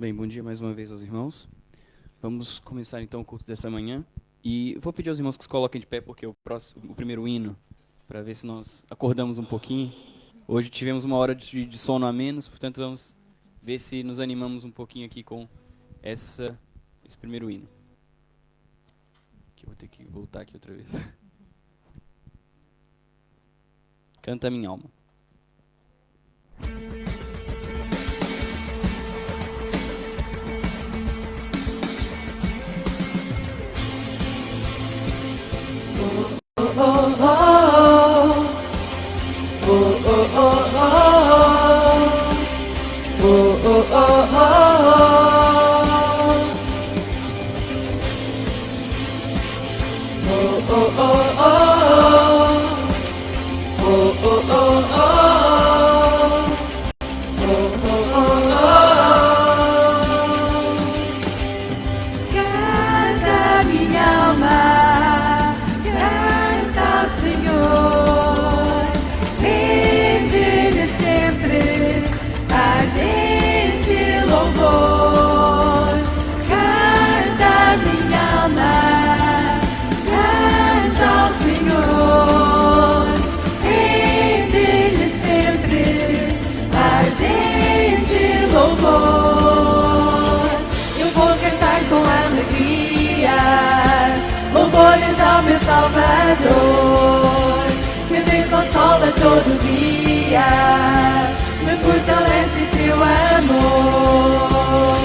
Bem, bom dia mais uma vez aos irmãos. Vamos começar então o culto dessa manhã. E vou pedir aos irmãos que se coloquem de pé, porque o primeiro hino, para ver se nós acordamos um pouquinho. Hoje tivemos uma hora de sono a menos, portanto vamos ver se nos animamos um pouquinho aqui com esse primeiro hino. Que eu vou ter que voltar aqui outra vez. Canta minha alma. Salvador, que me consola todo dia, me fortalece seu amor.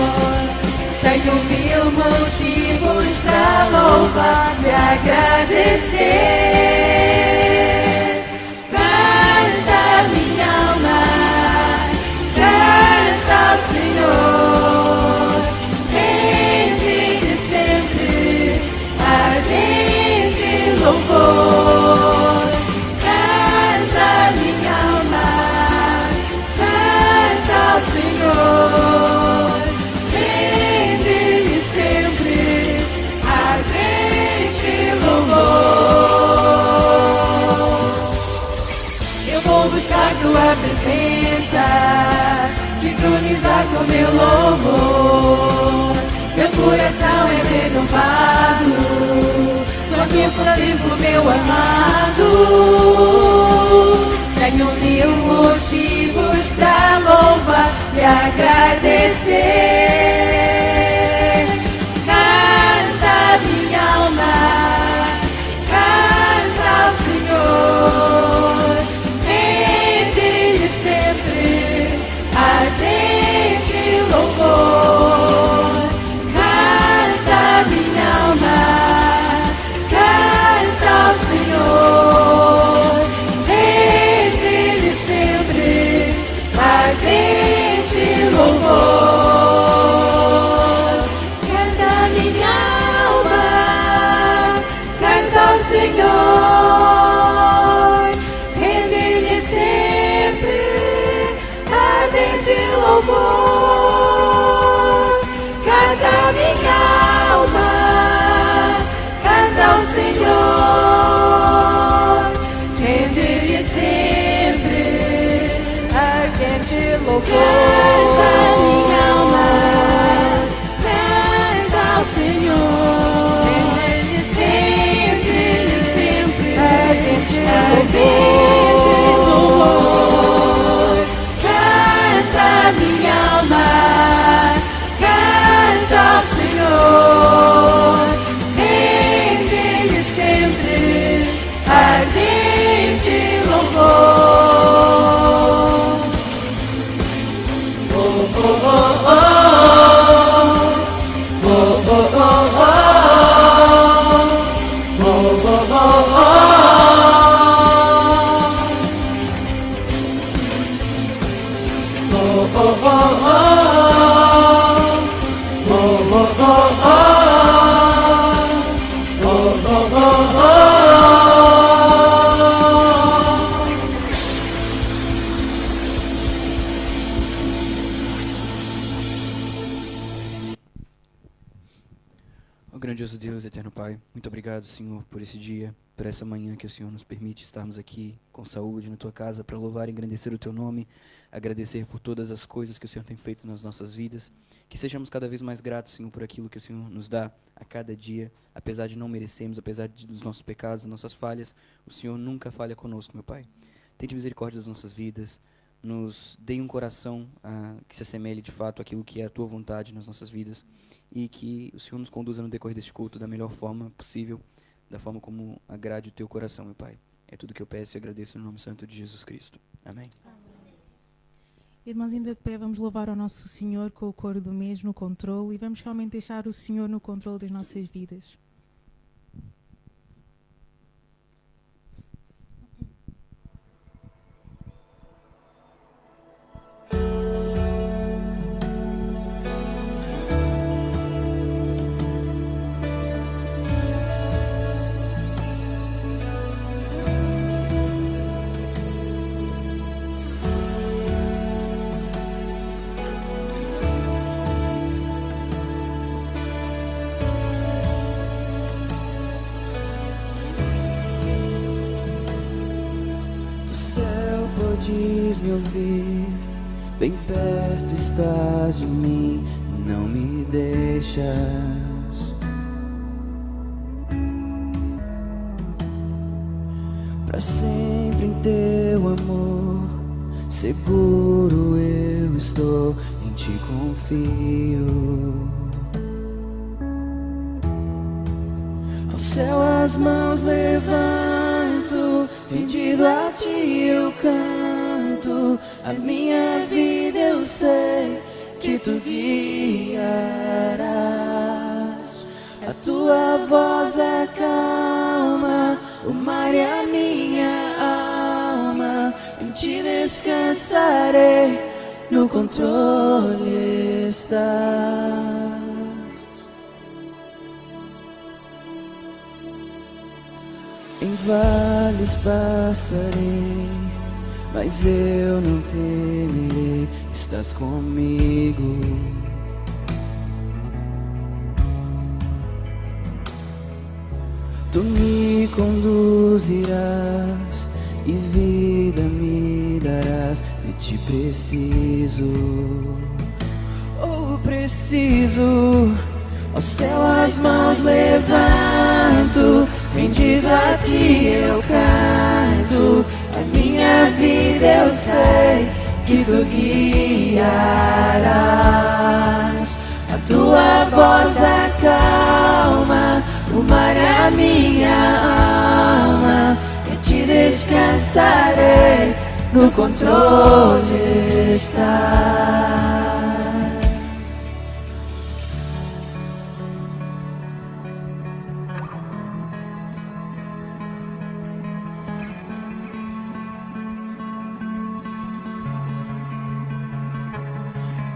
Tenho mil motivos para louvar e agradecer. Canta minha alma, canta ao Senhor, rende-lhe sempre ardente louvor. Canta minha alma, canta ao Senhor, rende-lhe sempre ardente louvor. Eu vou buscar tua presença, sincronizar com meu louvor. Meu coração é renovado quando eu contemplo meu amado. Tenho mil motivos pra louvar e agradecer. Canta minha alma, canta ao Senhor, rende-lhe sempre ardente louvor. Canta minha alma, canta ao Senhor, rende-lhe sempre ardente louvor. Canta minha alma, canta ao Senhor, rende-lhe sempre ardente louvor. Canta minha alma, canta ao Senhor, rende-lhe sempre ardente louvor. Canta minha alma, canta ao Senhor, rende-lhe sempre ardente louvor. Canta minha alma, canta ao Senhor, rende-lhe sempre ardente louvor. Oh, oh, oh, oh. Oh, oh, oh, oh. Oh, oh, oh, oh. grandioso Deus, eterno Pai, muito obrigado, Senhor, por esse dia, por essa manhã que o Senhor nos permite estarmos aqui com saúde na Tua casa para louvar e engrandecer o Teu nome, agradecer por todas as coisas que o Senhor tem feito nas nossas vidas, que sejamos cada vez mais gratos, Senhor, por aquilo que o Senhor nos dá a cada dia, apesar de não merecermos, apesar dos nossos pecados, das nossas falhas, o Senhor nunca falha conosco, meu Pai. Tente misericórdia das nossas vidas, nos dê um coração que se assemelhe de fato àquilo que é a Tua vontade nas nossas vidas e que o Senhor nos conduza no decorrer deste culto da melhor forma possível, da forma como agrade o Teu coração, meu Pai. É tudo que eu peço e agradeço no nome santo de Jesus Cristo. Amém. Irmãos, ainda de pé, vamos louvar ao nosso Senhor com o coro do mês no controle e vamos realmente deixar o Senhor no controle das nossas vidas. Podes me ouvir, bem perto estás de mim, não me deixas. Para sempre em Teu amor, seguro eu estou, em Ti confio. Ao céu as mãos levanto, rendido a Ti eu canto, a minha vida eu sei que Tu guiarás. A Tua voz acalma o mar e a minha alma, em Ti descansarei, no controle estás. Em vales passarei, mas eu não temerei, estás comigo. Tu me conduzirás e vida me darás, de Ti preciso, oh preciso. Ao céu as mãos levanto, rendido a Ti eu canto, a minha vida eu sei que Tu guiarás. A Tua voz acalma o mar e a minha alma, em Ti descansarei, no controle estás.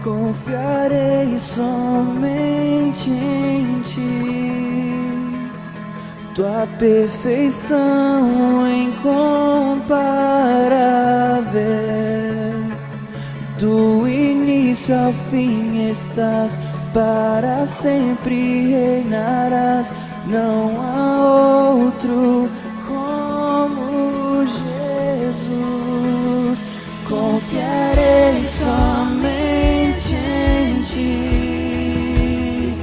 Confiarei somente em Ti, Tua perfeição incomparável. Do início ao fim estás, para sempre reinarás. Não há outro como Jesus. Confiarei somente em Ti,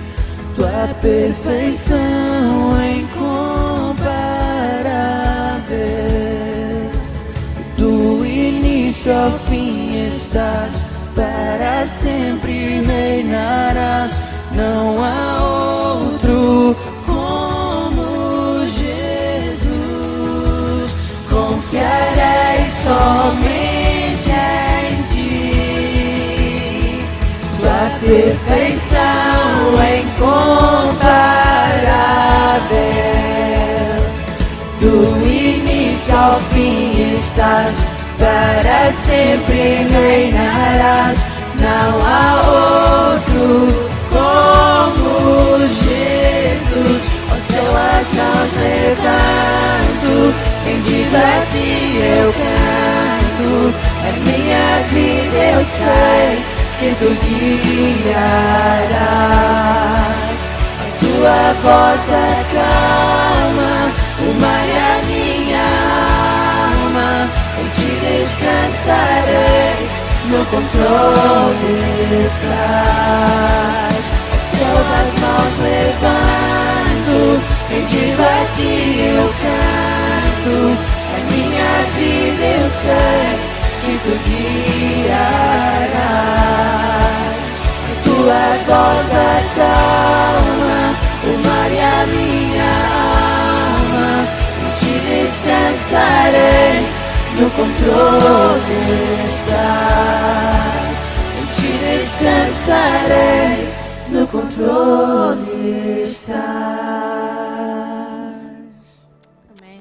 Tua perfeição incomparável. Do início ao fim estás, para sempre reinarás. Não há outro como Jesus. Confiarei somente em Ti, Tua perfeição incomparável. Do início ao fim estás, para sempre reinarás. Não há outro como Jesus. Ao céu as mãos levanto, rendido a Ti eu canto, a minha vida eu sei que Tu guiarás. A tua voz acalma o mar e a minha alma. Em ti descansarei, no controle estás. Ao céu das mãos levanto, rendido a ti eu canto. A minha vida eu sei que tu guiarás. A tua voz acalma o mar e a minha alma. Em ti descansarei, no controle estás. Em ti descansarei, no controle estás. Amém.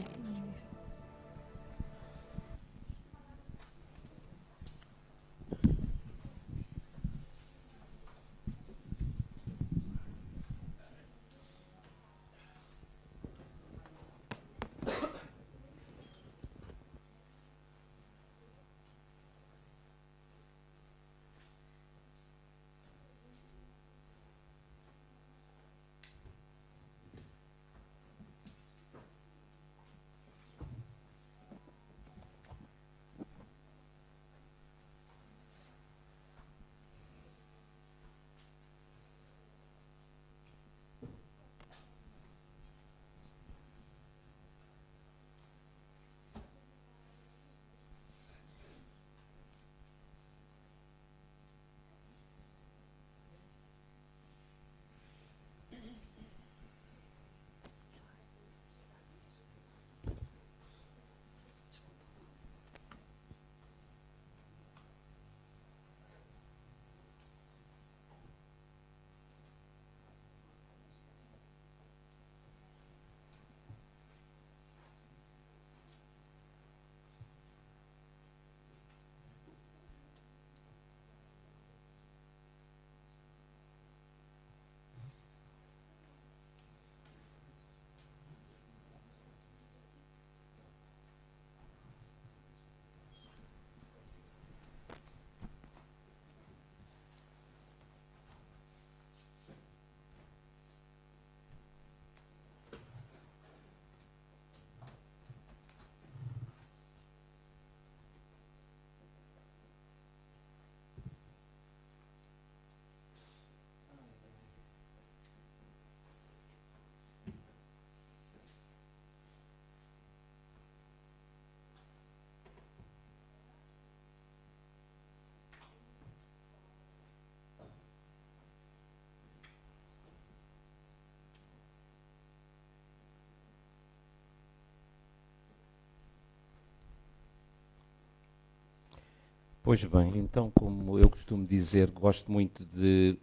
Pois bem, então, como eu costumo dizer, gosto muito de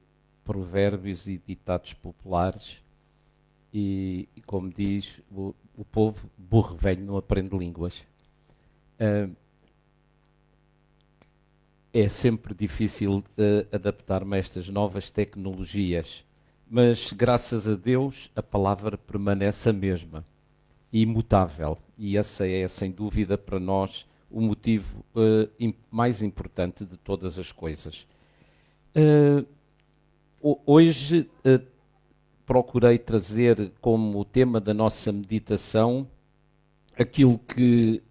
provérbios e ditados populares e como diz o povo, burro velho não aprende línguas. É sempre difícil adaptar-me a estas novas tecnologias, mas graças a Deus a palavra permanece a mesma, imutável, e essa é, sem dúvida, para nós o motivo mais importante de todas as coisas. Hoje procurei trazer como tema da nossa meditação aquilo que,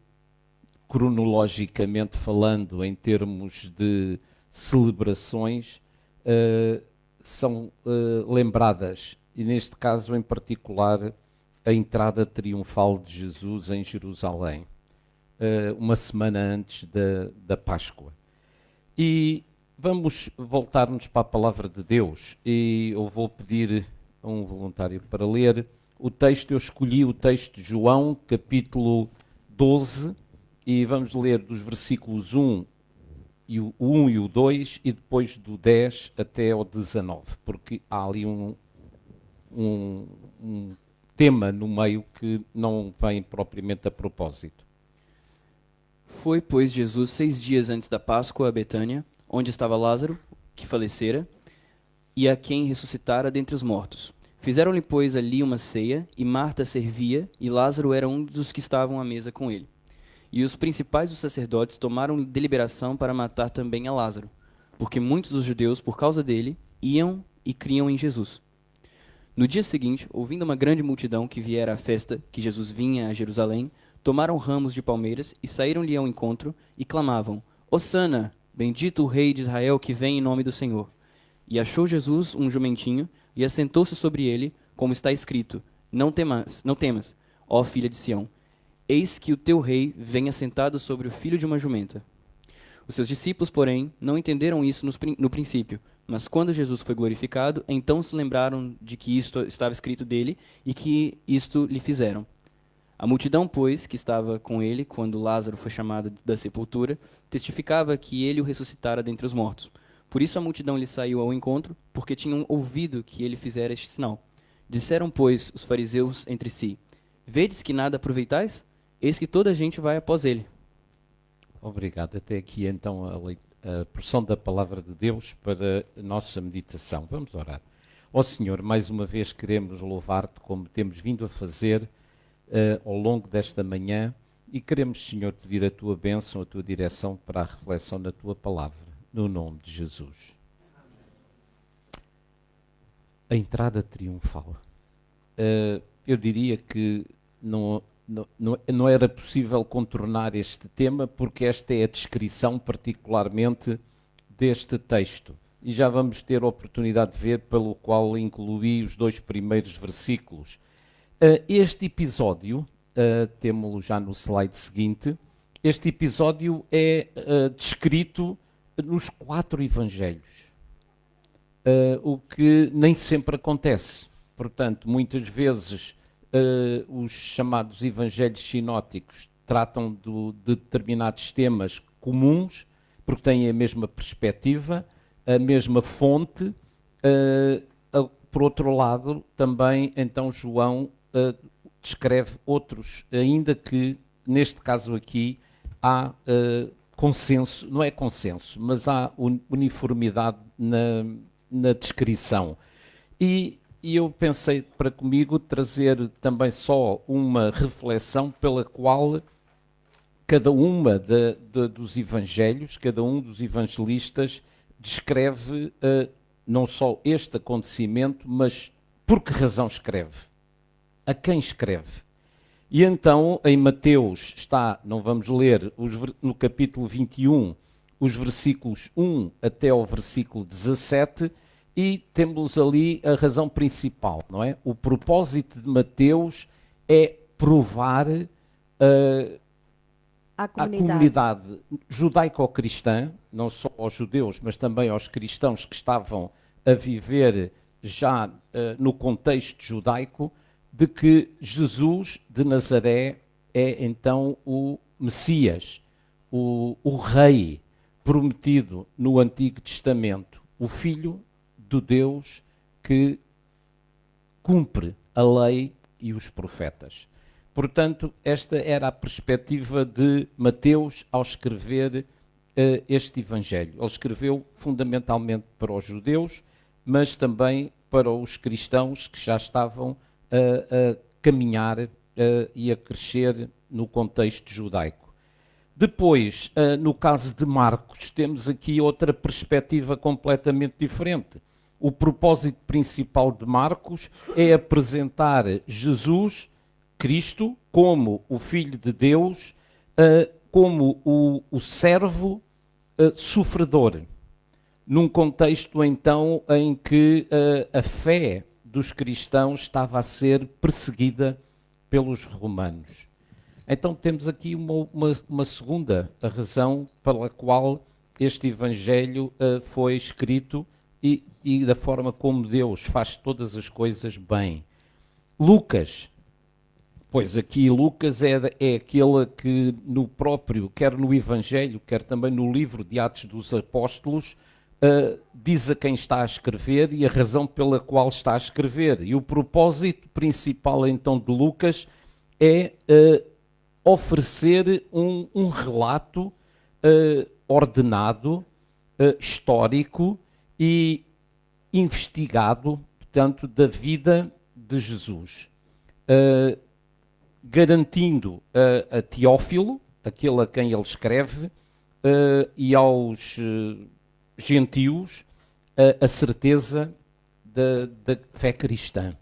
cronologicamente falando, em termos de celebrações, são lembradas, e neste caso em particular, a entrada triunfal de Jesus em Jerusalém, uma semana antes da Páscoa. E vamos voltar-nos para a palavra de Deus, e eu vou pedir a um voluntário para ler o texto. Eu escolhi o texto de João, capítulo 12, e vamos ler dos versículos 1 e o 2, e depois do 10 até ao 19, porque há ali um tema no meio que não vem propriamente a propósito. Foi, pois, Jesus 6 dias antes da Páscoa a Betânia, onde estava Lázaro, que falecera, e a quem ressuscitara dentre os mortos. Fizeram-lhe, pois, ali uma ceia, e Marta servia, e Lázaro era um dos que estavam à mesa com ele. E os principais dos sacerdotes tomaram deliberação para matar também a Lázaro, porque muitos dos judeus, por causa dele, iam e criam em Jesus. No dia seguinte, ouvindo uma grande multidão que viera à festa, que Jesus vinha a Jerusalém, tomaram ramos de palmeiras e saíram-lhe ao encontro e clamavam: Hosana, bendito o rei de Israel que vem em nome do Senhor. E achou Jesus um jumentinho e assentou-se sobre ele, como está escrito: Não temas, ó filha de Sião. Eis que o teu rei vem assentado sobre o filho de uma jumenta. Os seus discípulos, porém, não entenderam isso no princípio, mas quando Jesus foi glorificado, então se lembraram de que isto estava escrito dele e que isto lhe fizeram. A multidão, pois, que estava com ele quando Lázaro foi chamado da sepultura, testificava que ele o ressuscitara dentre os mortos. Por isso a multidão lhe saiu ao encontro, porque tinham ouvido que ele fizera este sinal. Disseram, pois, os fariseus entre si: Vedes que nada aproveitais? Eis que toda a gente vai após ele. Obrigado. Até aqui então a porção da palavra de Deus para a nossa meditação. Vamos orar. Ó Senhor, mais uma vez queremos louvar-te como temos vindo a fazer ao longo desta manhã e queremos, Senhor, pedir a tua bênção, a tua direção para a reflexão da tua palavra, no nome de Jesus. A entrada triunfal. Eu diria que não era possível contornar este tema, porque esta é a descrição particularmente deste texto. E já vamos ter a oportunidade de ver, pelo qual incluí os 2 primeiros versículos. Este episódio, temos-lo já no slide seguinte, este episódio é descrito nos 4 evangelhos, o que nem sempre acontece. Portanto, muitas vezes os chamados evangelhos sinóticos tratam de determinados temas comuns, porque têm a mesma perspectiva, a mesma fonte. Por outro lado, também, então, João descreve outros, ainda que, neste caso aqui, há consenso, não é consenso, mas há uniformidade na descrição. E eu pensei para comigo trazer também só uma reflexão pela qual cada uma dos evangelhos, cada um dos evangelistas descreve não só este acontecimento, mas por que razão escreve, a quem escreve. E então em Mateus está, não vamos ler, no capítulo 21, os versículos 1 até ao versículo 17, e temos ali a razão principal, não é? O propósito de Mateus é provar à comunidade judaico-cristã, não só aos judeus, mas também aos cristãos que estavam a viver já no contexto judaico, de que Jesus de Nazaré é então o Messias, o Rei prometido no Antigo Testamento, o Filho do Deus que cumpre a lei e os profetas. Portanto, esta era a perspectiva de Mateus ao escrever este Evangelho. Ele escreveu fundamentalmente para os judeus, mas também para os cristãos que já estavam a caminhar e a crescer no contexto judaico. Depois, no caso de Marcos, temos aqui outra perspectiva completamente diferente. O propósito principal de Marcos é apresentar Jesus, Cristo, como o Filho de Deus, como o servo sofredor, num contexto então em que a fé dos cristãos estava a ser perseguida pelos romanos. Então temos aqui uma segunda razão pela qual este Evangelho foi escrito e da forma como Deus faz todas as coisas bem. Lucas, pois aqui Lucas é aquele que no próprio, quer no Evangelho, quer também no livro de Atos dos Apóstolos, diz a quem está a escrever e a razão pela qual está a escrever. E o propósito principal então de Lucas é oferecer um relato ordenado, histórico e investigado, portanto, da vida de Jesus, garantindo a Teófilo, aquele a quem ele escreve, e aos gentios a certeza da fé cristã,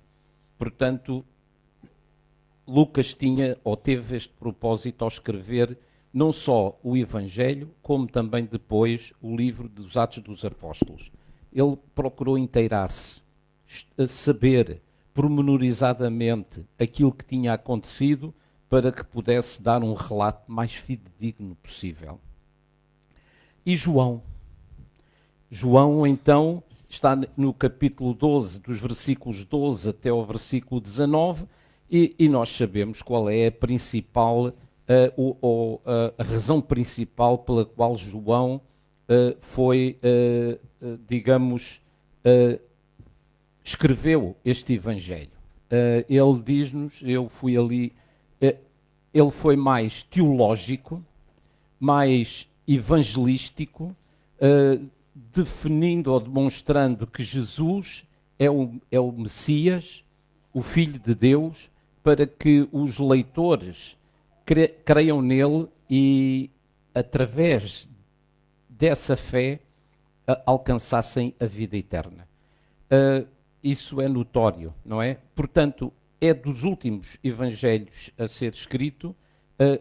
Portanto, Lucas tinha ou teve este propósito ao escrever não só o Evangelho, como também depois o livro dos Atos dos Apóstolos. Ele procurou inteirar-se, saber pormenorizadamente aquilo que tinha acontecido para que pudesse dar um relato mais fidedigno possível. E João? João, então, está no capítulo 12, dos versículos 12 até ao versículo 19, e nós sabemos qual é a principal, a razão principal pela qual João foi, digamos, escreveu este Evangelho. Ele diz-nos, eu fui ali, ele foi mais teológico, mais evangelístico, definindo ou demonstrando que Jesus é o Messias, o Filho de Deus, para que os leitores creiam nele e, através dessa fé, alcançassem a vida eterna. Isso é notório, não é? Portanto, é dos últimos evangelhos a ser escrito,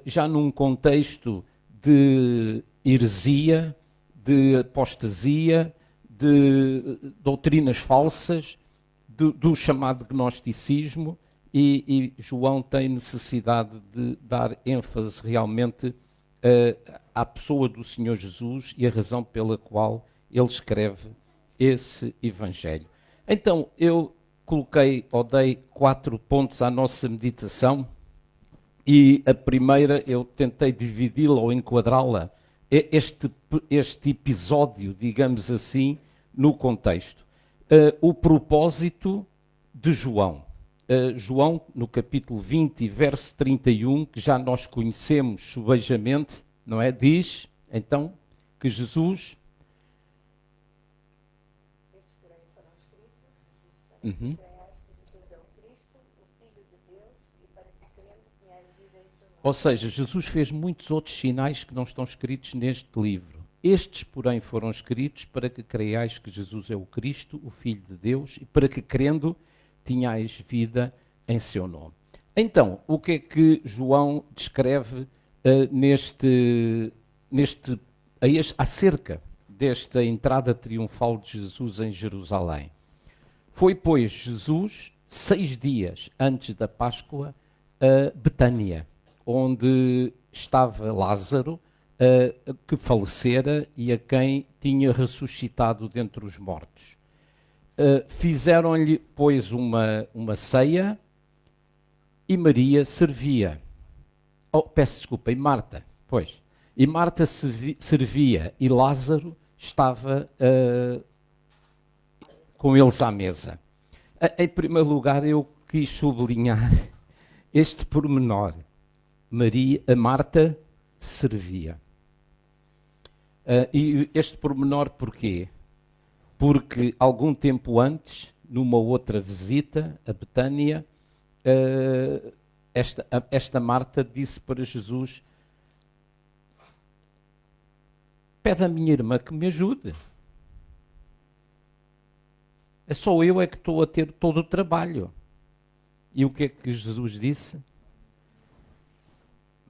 já num contexto de heresia, de apostasia, de doutrinas falsas, do chamado gnosticismo, e João tem necessidade de dar ênfase realmente à pessoa do Senhor Jesus e a razão pela qual ele escreve esse Evangelho. Então, eu coloquei ou dei 4 pontos à nossa meditação, e a primeira eu tentei dividi-la ou enquadrá-la, este episódio, digamos assim, no contexto. O propósito de João. João, no capítulo 20, verso 31, que já nós conhecemos subejamente, não é? Diz, então, que Jesus... Uhum. Ou seja, Jesus fez muitos outros sinais que não estão escritos neste livro. Estes, porém, foram escritos para que creiais que Jesus é o Cristo, o Filho de Deus, e para que, crendo, tenhais vida em seu nome. Então, o que é que João descreve acerca desta entrada triunfal de Jesus em Jerusalém? Foi, pois, Jesus, 6 dias antes da Páscoa, a Betânia, onde estava Lázaro, que falecera e a quem tinha ressuscitado dentre os mortos. Fizeram-lhe, pois, uma ceia, e Maria servia. Peço desculpa, e Marta, pois. E Marta servia, e Lázaro estava com eles à mesa. Em primeiro lugar, eu quis sublinhar este pormenor. A Marta servia. E este pormenor porquê? Porque algum tempo antes, numa outra visita a Betânia, esta Marta disse para Jesus: pede à minha irmã que me ajude. É só eu é que estou a ter todo o trabalho. E o que é que Jesus disse?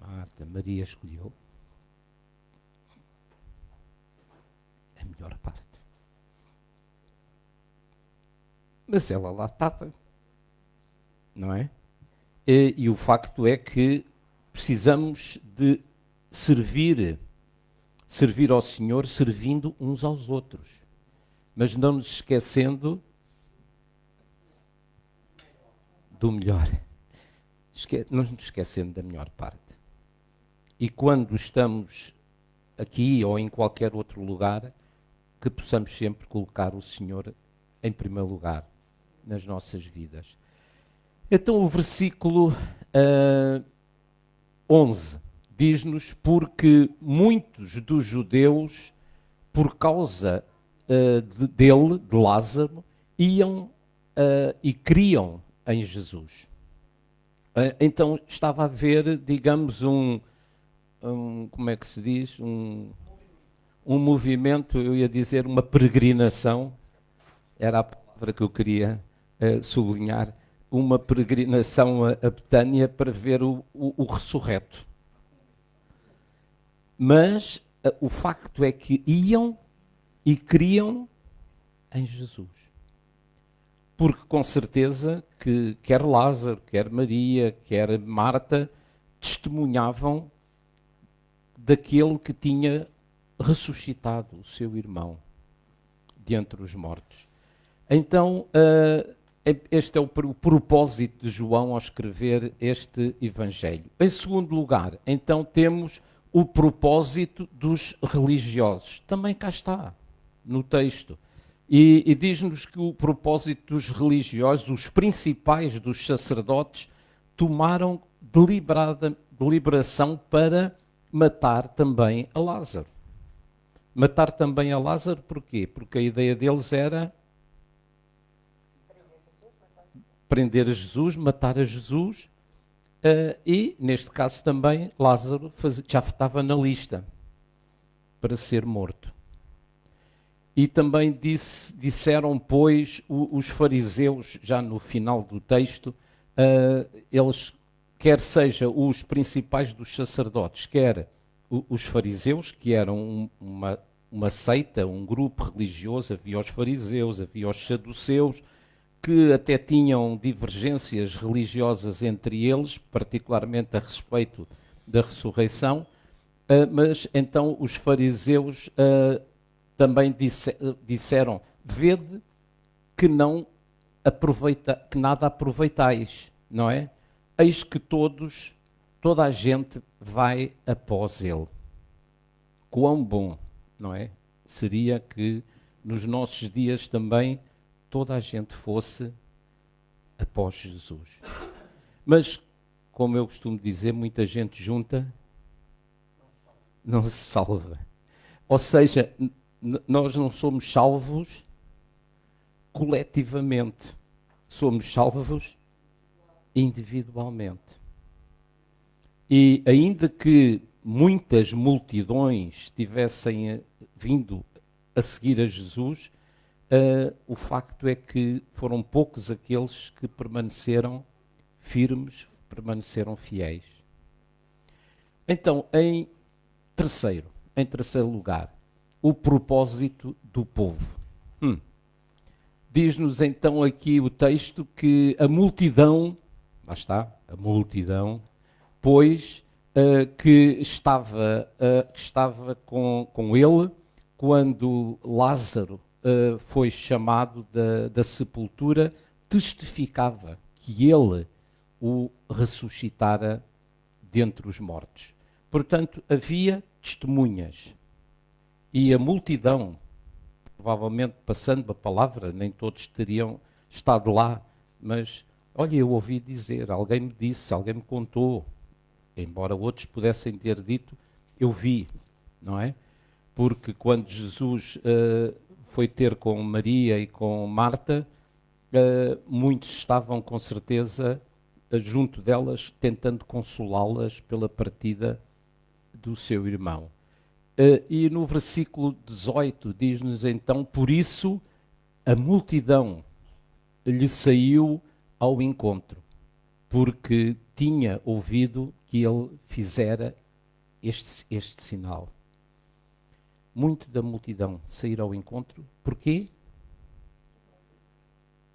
Marta, Maria escolheu a melhor parte. Mas ela lá estava, não é? E o facto é que precisamos de servir ao Senhor, servindo uns aos outros, mas não nos esquecendo do melhor, não nos esquecendo da melhor parte. E quando estamos aqui ou em qualquer outro lugar, que possamos sempre colocar o Senhor em primeiro lugar nas nossas vidas. Então o versículo 11 diz-nos: porque muitos dos judeus, por causa dele, de Lázaro, iam e criam em Jesus. Então estava a haver, digamos, como é que se diz? Um movimento, eu ia dizer uma peregrinação, era a palavra que eu queria sublinhar, uma peregrinação a Betânia para ver o ressurreto. Mas o facto é que iam e criam em Jesus. Porque com certeza que quer Lázaro, quer Maria, quer Marta, testemunhavam daquele que tinha ressuscitado o seu irmão de entre os mortos. Então, este é o propósito de João ao escrever este Evangelho. Em segundo lugar, então temos o propósito dos religiosos. Também cá está, no texto. E diz-nos que o propósito dos religiosos, os principais dos sacerdotes, tomaram deliberação para matar também a Lázaro. Matar também a Lázaro porquê? Porque a ideia deles era prender a Jesus, matar a Jesus, e neste caso também Lázaro já estava na lista para ser morto. E também disseram, pois, os fariseus, já no final do texto, eles, quer seja os principais dos sacerdotes, quer os fariseus, que eram uma seita, um grupo religioso, havia os fariseus, havia os saduceus, que até tinham divergências religiosas entre eles, particularmente a respeito da ressurreição, mas então os fariseus também disseram: vede que que nada aproveitais, não é? Eis que toda a gente vai após ele. Quão bom, não é? Seria que nos nossos dias também toda a gente fosse após Jesus. Mas, como eu costumo dizer, muita gente junta não se salva. Ou seja, nós não somos salvos coletivamente, somos salvos individualmente. E ainda que muitas multidões tivessem vindo a seguir a Jesus, o facto é que foram poucos aqueles que permaneceram firmes, permaneceram fiéis. Então, em terceiro lugar, o propósito do povo. Diz-nos então aqui o texto que a multidão, lá está, a multidão, pois que estava com ele quando Lázaro foi chamado da sepultura, testificava que ele o ressuscitara dentre os mortos. Portanto, havia testemunhas. E a multidão, provavelmente passando a palavra, nem todos teriam estado lá, mas, olha, eu ouvi dizer, alguém me disse, alguém me contou, embora outros pudessem ter dito, eu vi, não é? Porque quando Jesus foi ter com Maria e com Marta, muitos estavam com certeza junto delas, tentando consolá-las pela partida do seu irmão. E no versículo 18 diz-nos então: por isso a multidão lhe saiu ao encontro, porque tinha ouvido que ele fizera este sinal. Muito da multidão sair ao encontro. Porquê?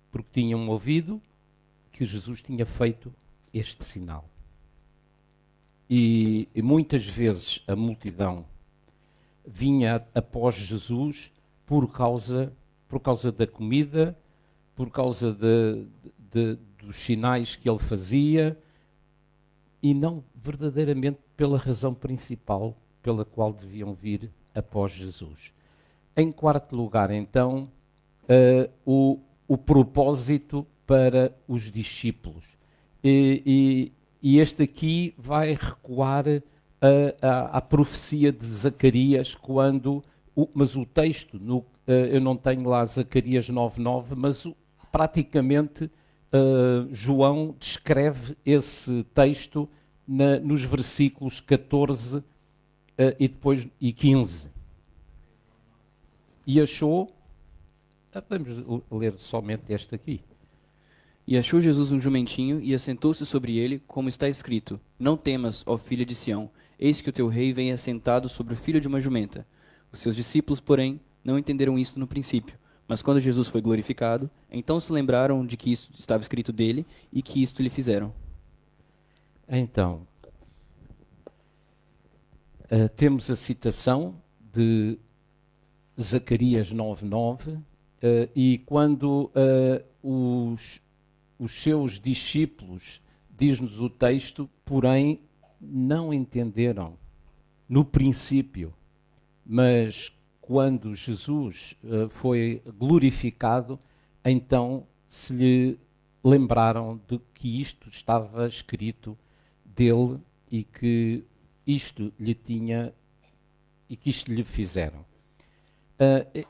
Porque tinham ouvido que Jesus tinha feito este sinal. E muitas vezes a multidão vinha após Jesus por causa da comida, por causa dos sinais que ele fazia, e não verdadeiramente pela razão principal pela qual deviam vir após Jesus. Em quarto lugar, então, o propósito para os discípulos. E este aqui vai recuar à profecia de Zacarias, mas o texto, eu não tenho lá Zacarias 9:9, mas praticamente João descreve esse texto nos versículos 14 e 15. E achou, podemos ler somente este aqui. E achou Jesus um jumentinho, e assentou-se sobre ele, como está escrito: Não temas, ó filha de Sião, eis que o teu rei vem assentado sobre o filho de uma jumenta. Os seus discípulos, porém, não entenderam isto no princípio. Mas quando Jesus foi glorificado, então se lembraram de que isto estava escrito dele, e que isto lhe fizeram. Então, temos a citação de Zacarias 9:9, e quando os seus discípulos, diz-nos o texto, porém não entenderam no princípio, mas quando Jesus foi glorificado, então se lhe lembraram de que isto estava escrito dele e que isto lhe tinha e que isto lhe fizeram.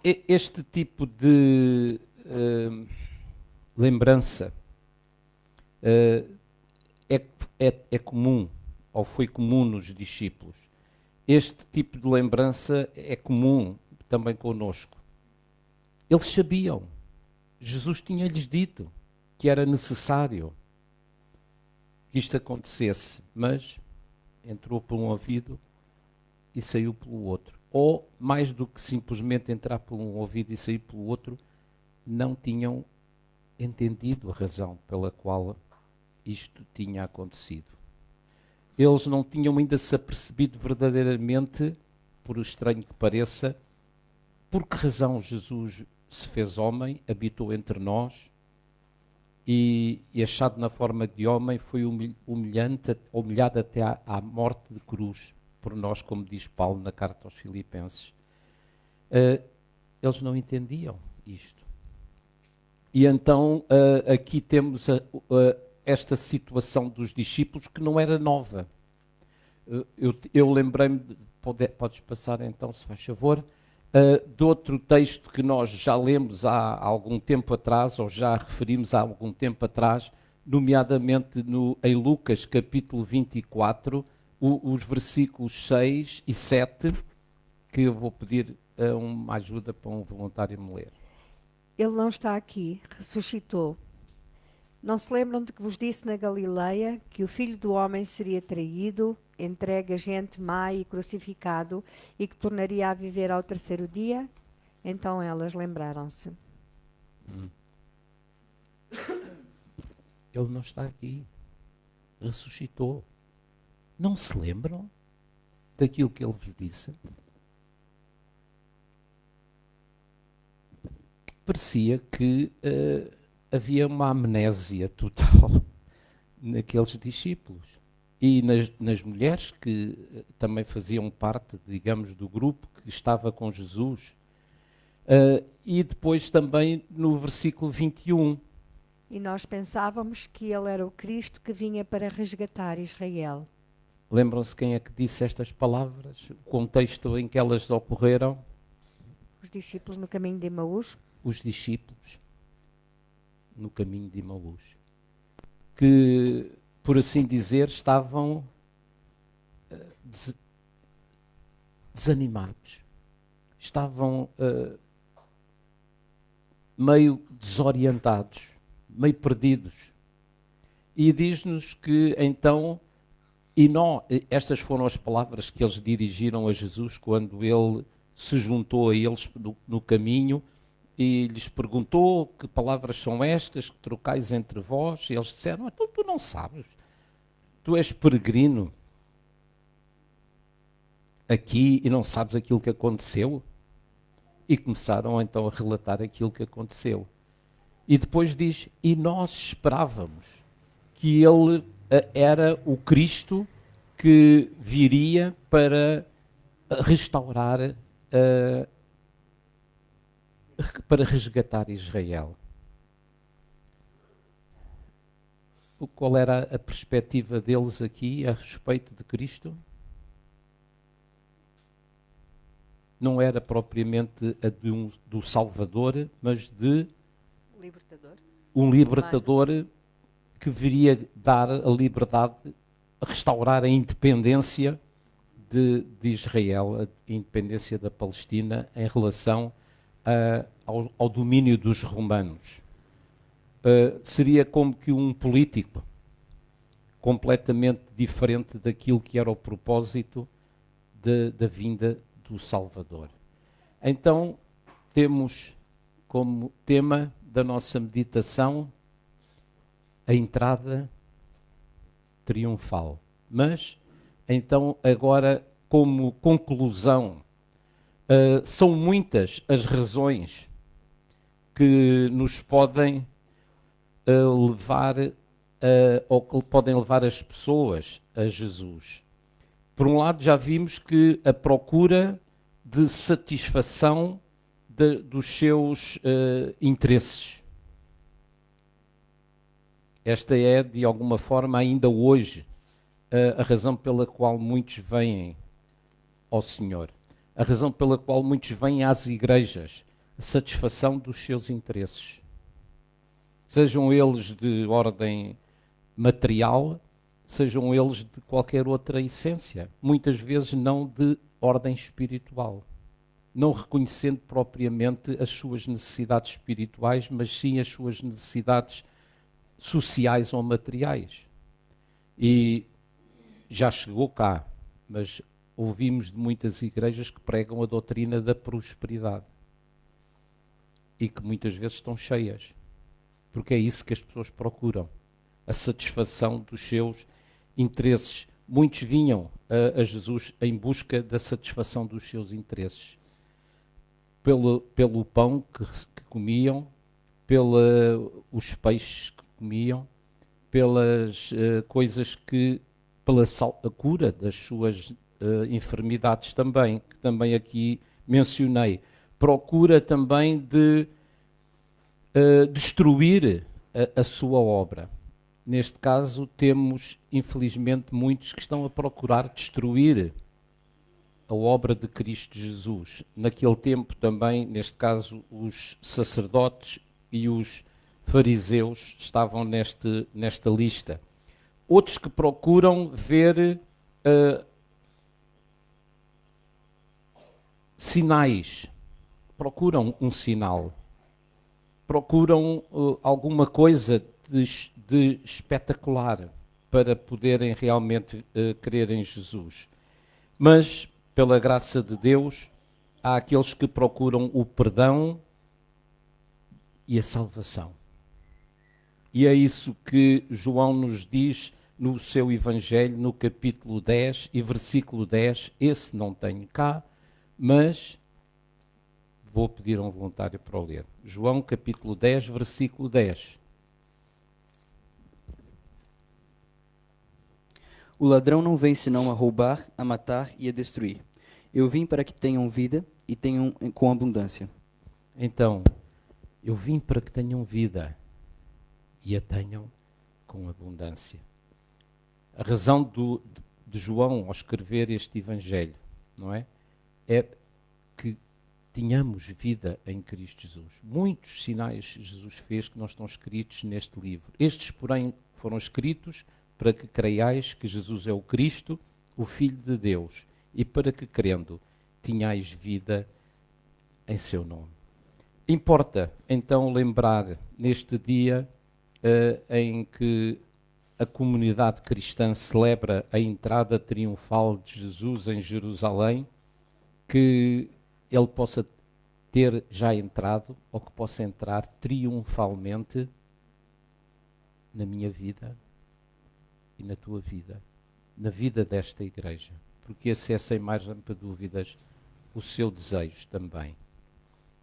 Este tipo de lembrança é comum, ou foi comum nos discípulos. Este tipo de lembrança é comum também conosco. Eles sabiam, Jesus tinha-lhes dito que era necessário que isto acontecesse, mas entrou por um ouvido e saiu pelo outro. Ou, mais do que simplesmente entrar por um ouvido e sair pelo outro, não tinham entendido a razão pela qual isto tinha acontecido. Eles não tinham ainda se apercebido verdadeiramente, por estranho que pareça, por que razão Jesus se fez homem, habitou entre nós e achado na forma de homem, foi humilhado até à morte de cruz por nós, como diz Paulo na carta aos Filipenses. Eles não entendiam isto. E então aqui temos esta situação dos discípulos que não era nova. Eu lembrei-me, podes passar então, se faz favor, de outro texto que nós já lemos há algum tempo atrás, ou já referimos há algum tempo atrás, nomeadamente em Lucas capítulo 24, os versículos 6 e 7, que eu vou pedir uma ajuda para um voluntário me ler. Ele não está aqui, ressuscitou. Não se lembram de que vos disse na Galileia que o Filho do Homem seria traído, entregue a gente má e crucificado, e que tornaria a viver ao terceiro dia? Então elas lembraram-se. Ele não está aqui. Ressuscitou. Não se lembram daquilo que ele vos disse? Parecia que havia uma amnésia total naqueles discípulos. E nas mulheres que também faziam parte, digamos, do grupo que estava com Jesus. E depois também no versículo 21. E nós pensávamos que ele era o Cristo que vinha para resgatar Israel. Lembram-se quem é que disse estas palavras? O contexto em que elas ocorreram? Os discípulos no caminho de Emaús. Os discípulos no caminho de Emaús. Que, por assim dizer, estavam desanimados. Estavam meio desorientados, meio perdidos. E diz-nos que então, estas foram as palavras que eles dirigiram a Jesus quando ele se juntou a eles no caminho e lhes perguntou: que palavras são estas que trocais entre vós? E eles disseram: tu não sabes, tu és peregrino aqui e não sabes aquilo que aconteceu? E começaram então a relatar aquilo que aconteceu. E depois diz: e nós esperávamos que ele era o Cristo que viria para restaurar, para resgatar Israel. Qual era a perspectiva deles aqui a respeito de Cristo? Não era propriamente a do Salvador, mas de um libertador que viria dar a liberdade, restaurar a independência de Israel, a independência da Palestina em relação ao domínio dos romanos. seria como que um político, completamente diferente daquilo que era o propósito da vinda do Salvador. Então, temos como tema da nossa meditação a entrada triunfal. Mas, então, agora, como conclusão, são muitas as razões que nos podem levar, ou que podem levar as pessoas a Jesus. Por um lado, já vimos que a procura de satisfação dos seus interesses. Esta é, de alguma forma, ainda hoje, a razão pela qual muitos vêm ao Senhor. A razão pela qual muitos vêm às igrejas. A satisfação dos seus interesses. Sejam eles de ordem material, sejam eles de qualquer outra essência. Muitas vezes não de ordem espiritual. Não reconhecendo propriamente as suas necessidades espirituais, mas sim as suas necessidades sociais ou materiais. E já chegou cá, mas ouvimos de muitas igrejas que pregam a doutrina da prosperidade e que muitas vezes estão cheias, porque é isso que as pessoas procuram, a satisfação dos seus interesses. Muitos vinham a Jesus em busca da satisfação dos seus interesses, pelo pão que comiam, pelos peixes que comiam, pelas coisas que, a cura das suas enfermidades também, que também aqui mencionei. Procura também de destruir a sua obra. Neste caso, temos, infelizmente, muitos que estão a procurar destruir a obra de Cristo Jesus. Naquele tempo também, neste caso, os sacerdotes e os fariseus estavam nesta lista. Outros que procuram ver sinais, procuram um sinal, procuram alguma coisa de espetacular para poderem realmente crer em Jesus. Mas, pela graça de Deus, há aqueles que procuram o perdão e a salvação. E é isso que João nos diz no seu Evangelho, no capítulo 10 e versículo 10. Esse não tenho cá, mas vou pedir a um voluntário para o ler. João, capítulo 10, versículo 10. O ladrão não vem senão a roubar, a matar e a destruir. Eu vim para que tenham vida e tenham com abundância. Então, eu vim para que tenham vida e a tenham com abundância. A razão de João ao escrever este Evangelho, não é? É que tenhamos vida em Cristo Jesus. Muitos sinais Jesus fez que não estão escritos neste livro. Estes, porém, foram escritos para que creiais que Jesus é o Cristo, o Filho de Deus, e para que, crendo, tenhais vida em seu nome. Importa, então, lembrar neste dia em que a comunidade cristã celebra a entrada triunfal de Jesus em Jerusalém, que ele possa ter já entrado, ou que possa entrar triunfalmente na minha vida e na tua vida, na vida desta igreja, porque esse é, sem mais dúvidas, o seu desejo também.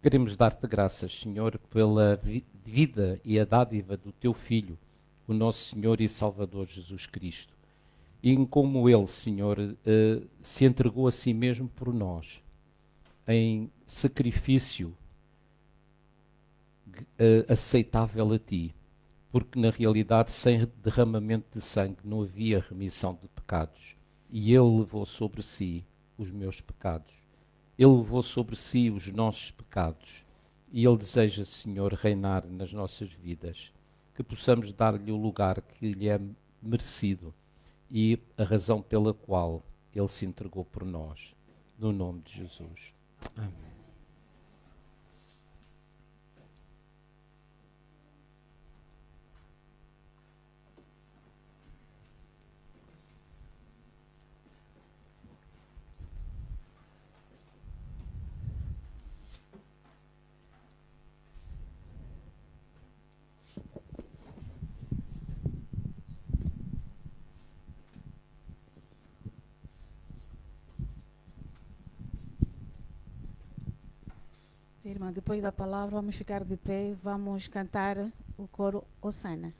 Queremos dar-te graças, Senhor, pela vida e a dádiva do teu Filho, o nosso Senhor e Salvador Jesus Cristo, e em como ele, Senhor, se entregou a si mesmo por nós, em sacrifício aceitável a ti, porque na realidade sem derramamento de sangue não havia remissão de pecados, e ele levou sobre si os meus pecados, ele levou sobre si os nossos pecados, e ele deseja, Senhor, reinar nas nossas vidas, que possamos dar-lhe o lugar que lhe é merecido e a razão pela qual ele se entregou por nós, no nome de Jesus. Amém. Irmã, depois da palavra, vamos ficar de pé e vamos cantar o coro Osana.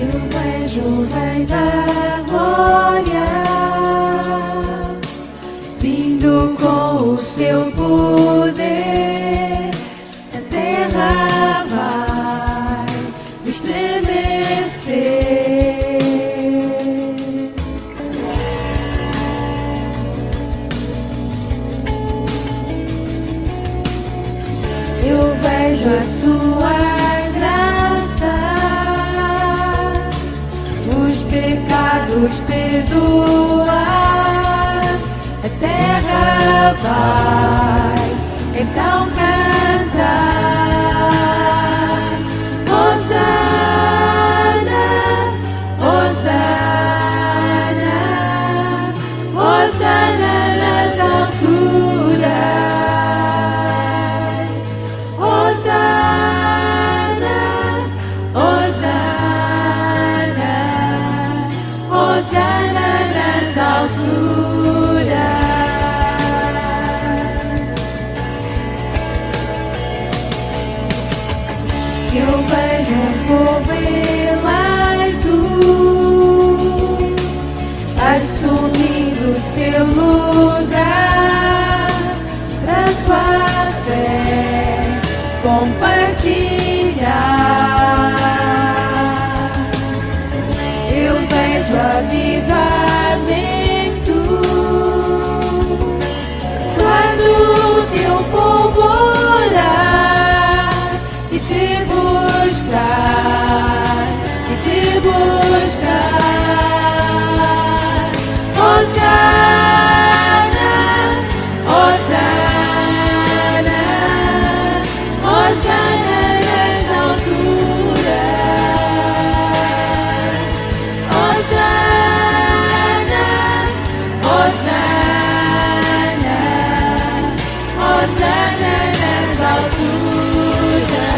Eu vejo o Rei da Glória vindo com o seu poder. A terra vai estremecer. Eu vejo a sua graça, os pecados perdoar. A terra vai então cantar Hosana, Hosana, Hosana nas alturas. Hosana, Hosana, Hosana nas alturas. Eu vejo um povo eleito assumindo seu lugar para sua fé compartilhar. Eu vejo avivamento quando o teu povo orar e te buscar, e te buscar. Hosana, Hosana, Hosana nas alturas. Hosana, Hosana, Hosana nas alturas.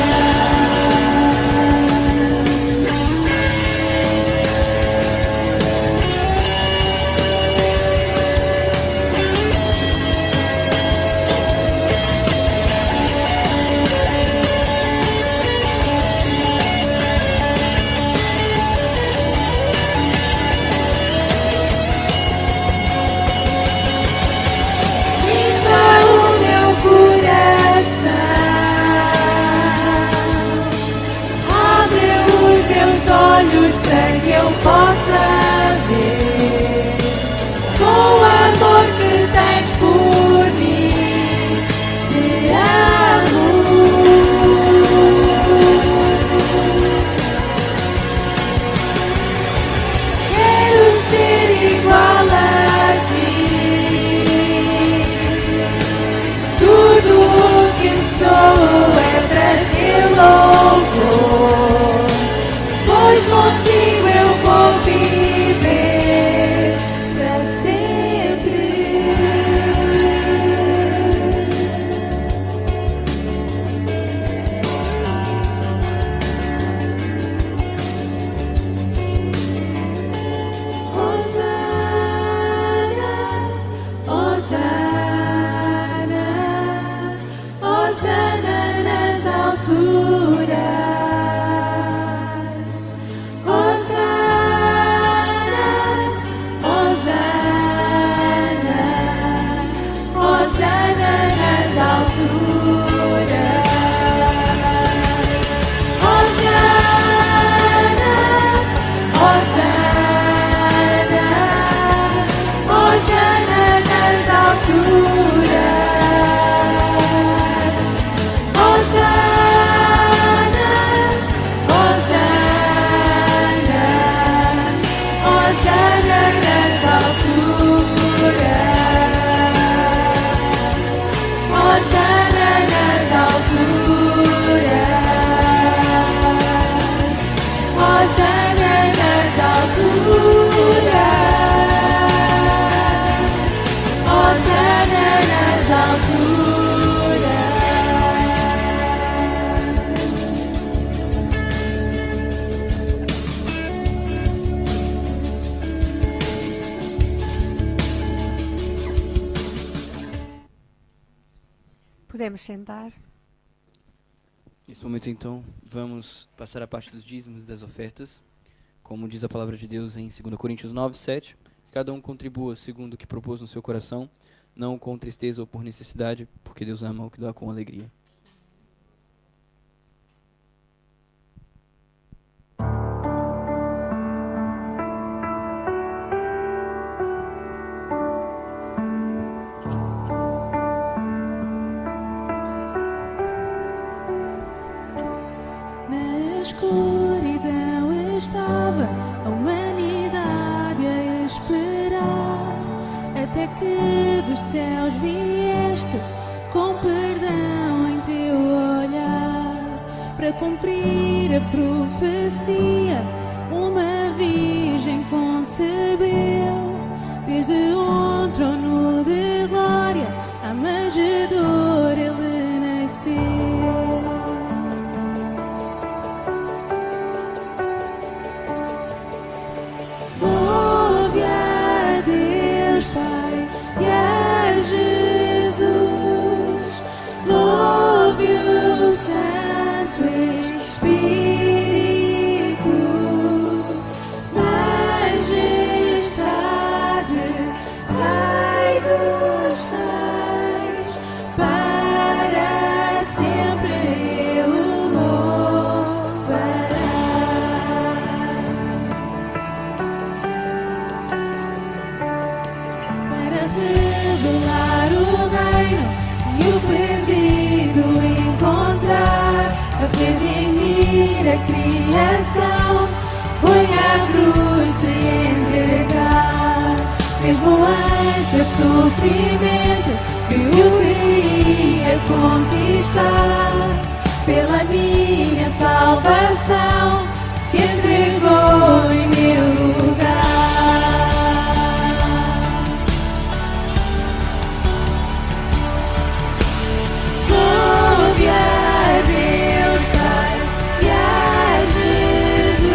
Limpa o meu coração, abre os meus olhos para que eu possa ver com o amor que tens por mim. Te amo. Quero ser igual a ti. Tudo o que sou é para teu louvor, pois contigo eu vou viver. Podemos sentar. Nesse momento, então, vamos passar a parte dos dízimos e das ofertas. Como diz a palavra de Deus em 2 Coríntios 9, 7, cada um contribua segundo o que propôs no seu coração, não com tristeza ou por necessidade, porque Deus ama o que dá com alegria. Na escuridão estava a humanidade a esperar, até que dos céus vieste com perdão em teu olhar, para cumprir a profecia. Uma virgem concebeu, desde um trono de glória, a manjedoura ele nasceu. Louve a Deus Pai e a Jesus, louve o Santo Espírito, majestade, Pai dos Reis, para sempre eu o louvarei. Para revelar o reino e o perdido encontrar, a redimir a criação, foi à cruz se entregar. Mesmo em seu sofrimento, eu queria conquistar. Pela minha salvação, se entregou em meu lugar. Louve a Deus Pai e a Jesus,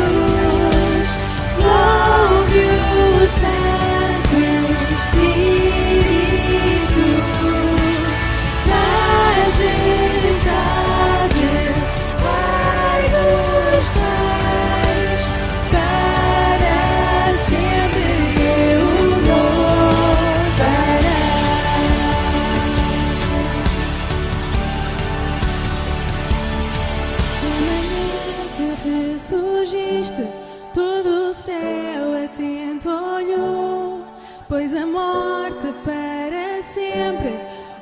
louve o Santo Espírito, majestade, Pai dos Reis, para sempre eu o louvarei. Na manhã que ressurgiste, todo o céu atento olhou, pois a morte para sempre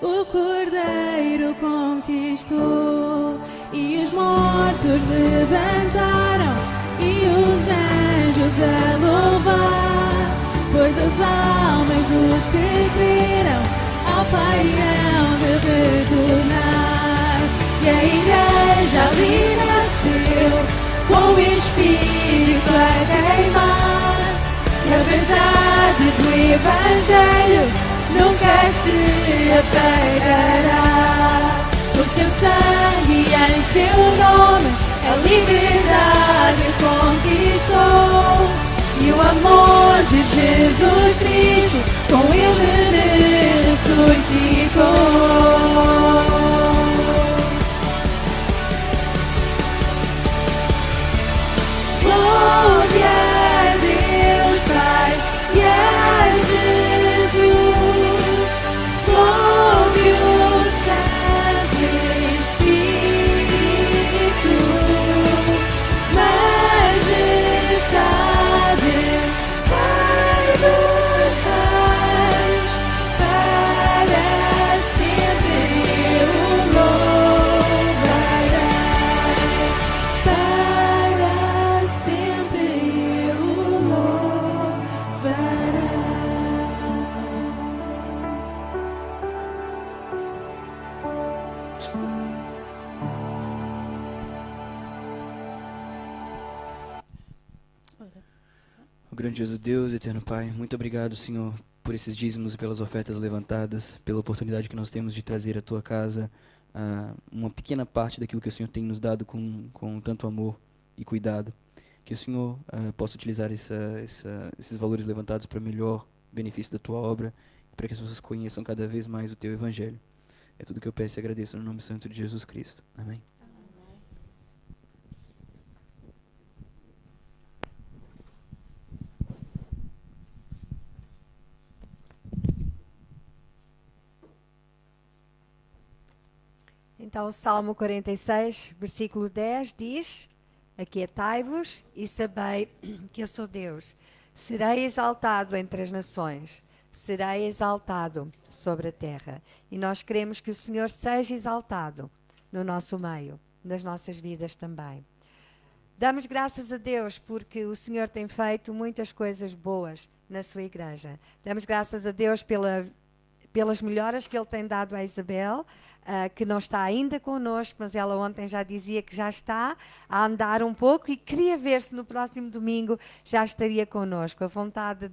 o Cordeiro conquistou. E os mortos levantaram e os anjos a louvar, pois as almas dos que creram ao Pai hão de retornar. E a igreja ali nasceu, com o Espírito a queimar, e a verdade do Evangelho nunca se apagará. Por seu sangue e em seu nome a liberdade conquistou, e o amor de Jesus Cristo com ele ressuscitou. Louve a Deus Pai e a Jesus, louve o Santo Espírito, majestade, Pai dos Reis, para sempre eu o louvarei, para sempre eu o louvarei. O grandioso Deus, eterno Pai, muito obrigado, Senhor, por esses dízimos e pelas ofertas levantadas, pela oportunidade que nós temos de trazer à Tua casa uma pequena parte daquilo que o Senhor tem nos dado com tanto amor e cuidado. Que o Senhor possa utilizar esses valores levantados para melhor benefício da Tua obra, para que as pessoas conheçam cada vez mais o Teu Evangelho. É tudo que eu peço e agradeço no nome santo de Jesus Cristo. Amém. Então, o Salmo 46, versículo 10 diz: Aquietai-vos e sabei que eu sou Deus. Serei exaltado entre as nações, serei exaltado sobre a terra. E nós queremos que o Senhor seja exaltado no nosso meio, nas nossas vidas também. Damos graças a Deus porque o Senhor tem feito muitas coisas boas na sua igreja. Damos graças a Deus pelas melhoras que Ele tem dado à Isabel, que não está ainda connosco, mas ela ontem já dizia que já está a andar um pouco e queria ver se no próximo domingo já estaria connosco. A vontade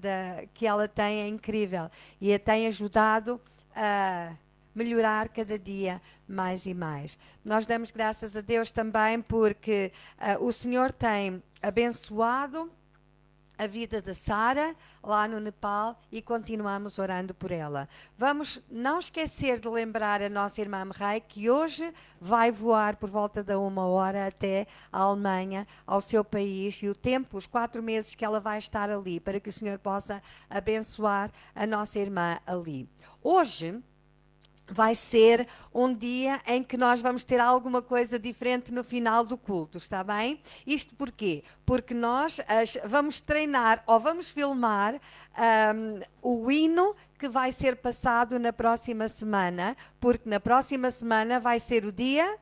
que ela tem é incrível e a tem ajudado a melhorar cada dia mais e mais. Nós damos graças a Deus também porque o Senhor tem abençoado a vida da Sara lá no Nepal e continuamos orando por ela. Vamos não esquecer de lembrar a nossa irmã Merrei que hoje vai voar por volta da 1h até a Alemanha, ao seu país, e o tempo, os 4 meses que ela vai estar ali, para que o Senhor possa abençoar a nossa irmã ali. Hoje vai ser um dia em que nós vamos ter alguma coisa diferente no final do culto, está bem? Isto porquê? Porque nós vamos treinar ou vamos filmar o hino que vai ser passado na próxima semana, porque na próxima semana vai ser o dia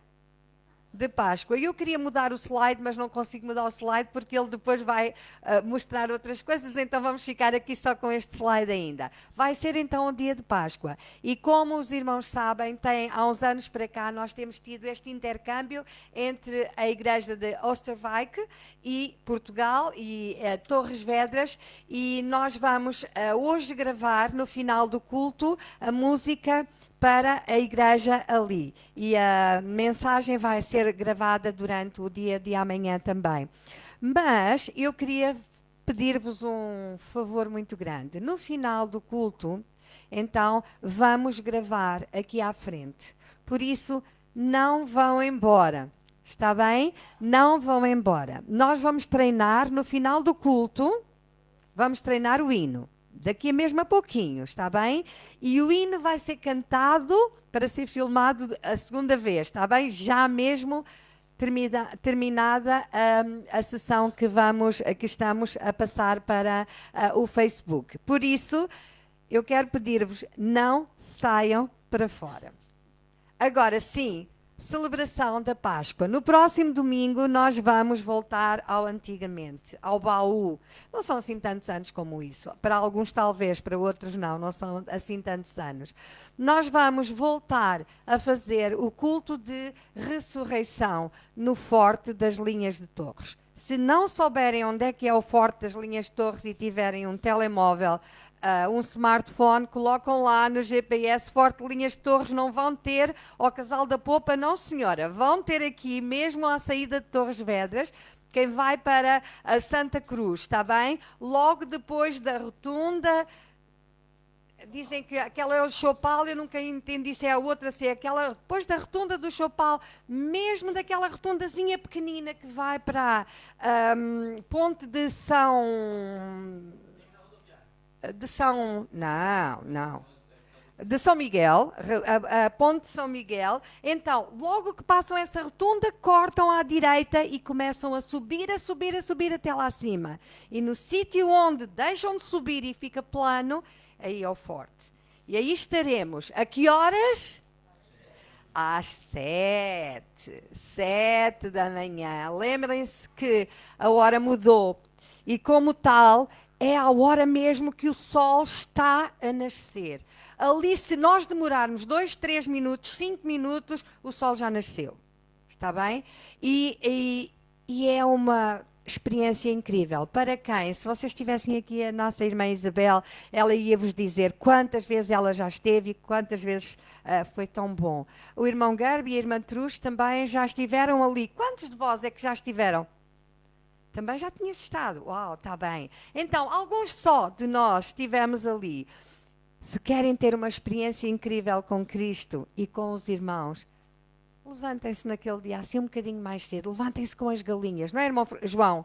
de Páscoa. Eu queria mudar o slide, mas não consigo mudar o slide porque ele depois vai mostrar outras coisas, então vamos ficar aqui só com este slide ainda. Vai ser então o dia de Páscoa. E como os irmãos sabem, há uns anos para cá nós temos tido este intercâmbio entre a igreja de Oosterwijk e Portugal e Torres Vedras, e nós vamos hoje gravar no final do culto a música para a igreja ali. E a mensagem vai ser gravada durante o dia de amanhã também. Mas eu queria pedir-vos um favor muito grande. No final do culto, então, vamos gravar aqui à frente. Por isso, não vão embora. Está bem? Não vão embora. Nós vamos treinar no final do culto, vamos treinar o hino. Daqui a mesmo a pouquinho, está bem? E o hino vai ser cantado para ser filmado a segunda vez, está bem? Já mesmo terminada a sessão que estamos a passar para o Facebook. Por isso, eu quero pedir-vos, não saiam para fora. Agora sim, celebração da Páscoa. No próximo domingo nós vamos voltar ao antigamente, ao baú. Não são assim tantos anos como isso. Para alguns talvez, para outros não são assim tantos anos. Nós vamos voltar a fazer o culto de ressurreição no Forte das Linhas de Torres. Se não souberem onde é que é o Forte das Linhas de Torres e tiverem um telemóvel, um smartphone, colocam lá no GPS Forte Linhas de Torres, não vão ter ao Casal da Popa, não senhora, vão ter aqui mesmo à saída de Torres Vedras, quem vai para a Santa Cruz, está bem? Logo depois da rotunda, dizem que aquela é o Chopal, eu nunca entendi se é a outra, se é aquela, depois da rotunda do Chopal, mesmo daquela rotundazinha pequenina que vai para a Ponte de São Miguel, a Ponte de São Miguel. Então, logo que passam essa rotunda, cortam à direita e começam a subir até lá acima. E no sítio onde deixam de subir e fica plano, aí é o Forte. E aí estaremos. A que horas? Às 7 da manhã. Lembrem-se que a hora mudou. E como tal, é a hora mesmo que o sol está a nascer. Ali, se nós demorarmos 2, 3 minutos, 5 minutos, o sol já nasceu. Está bem? E é uma experiência incrível. Para quem? Se vocês tivessem aqui a nossa irmã Isabel, ela ia-vos dizer quantas vezes ela já esteve e quantas vezes foi tão bom. O irmão Garbi e a irmã Truz também já estiveram ali. Quantos de vós é que já estiveram? Também já tinha estado. Uau, está bem. Então, alguns só de nós estivemos ali. se querem ter uma experiência incrível com Cristo e com os irmãos, levantem-se naquele dia assim um bocadinho mais cedo. Levantem-se com as galinhas. Não é, irmão João?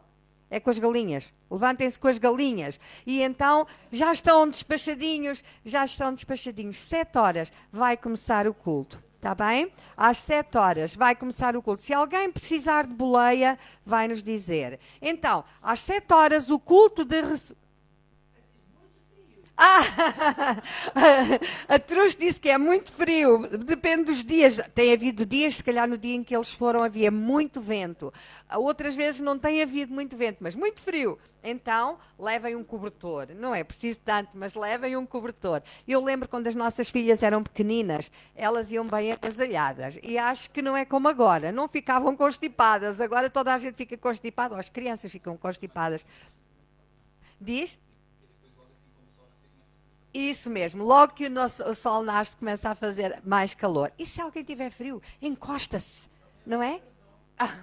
É com as galinhas. Levantem-se com as galinhas. E então já estão despachadinhos. 7 horas vai começar o culto. Está bem? Às 7 horas vai começar o culto. Se alguém precisar de boleia, vai nos dizer. Então, às 7 horas, o culto de a Truz disse que é muito frio, depende dos dias. Tem havido dias, se calhar no dia em que eles foram havia muito vento. Outras vezes não tem havido muito vento, mas muito frio. Então, levem um cobertor. Não é preciso tanto, mas levem um cobertor. Eu lembro quando as nossas filhas eram pequeninas, elas iam bem agasalhadas. E acho que não é como agora. Não ficavam constipadas. Agora toda a gente fica constipada, ou as crianças ficam constipadas. Diz? Isso mesmo, logo que o sol nasce começa a fazer mais calor. E se alguém tiver frio, encosta-se, não é?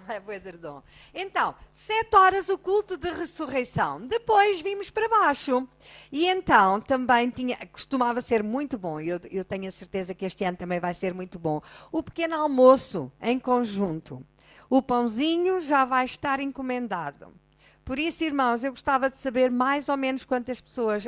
É o edredom. Então, 7 horas o culto de ressurreição. Depois vimos para baixo. E então também costumava ser muito bom. Eu tenho a certeza que este ano também vai ser muito bom. O pequeno almoço em conjunto. O pãozinho já vai estar encomendado. Por isso, irmãos, eu gostava de saber mais ou menos quantas pessoas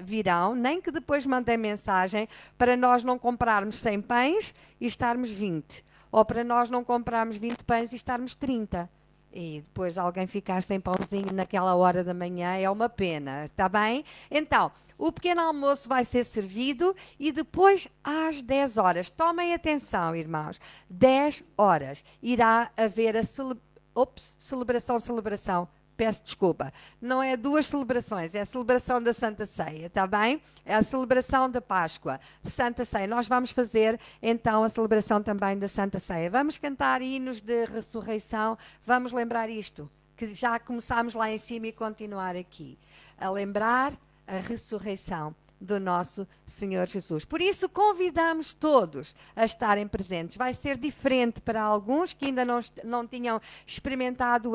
virão, nem que depois mandem mensagem para nós não comprarmos 100 pães e estarmos 20. Ou para nós não comprarmos 20 pães e estarmos 30. E depois alguém ficar sem pãozinho naquela hora da manhã é uma pena, está bem? Então, o pequeno almoço vai ser servido e depois às 10 horas, tomem atenção, irmãos, 10 horas irá haver a celebração. Peço desculpa, não é 2 celebrações, é a celebração da Santa Ceia, está bem? É a celebração da Páscoa, de Santa Ceia. Nós vamos fazer então a celebração também da Santa Ceia. Vamos cantar hinos de ressurreição, vamos lembrar isto, que já começámos lá em cima e continuar aqui. A lembrar a ressurreição do nosso Senhor Jesus. Por isso, convidamos todos a estarem presentes. Vai ser diferente para alguns que ainda não tinham experimentado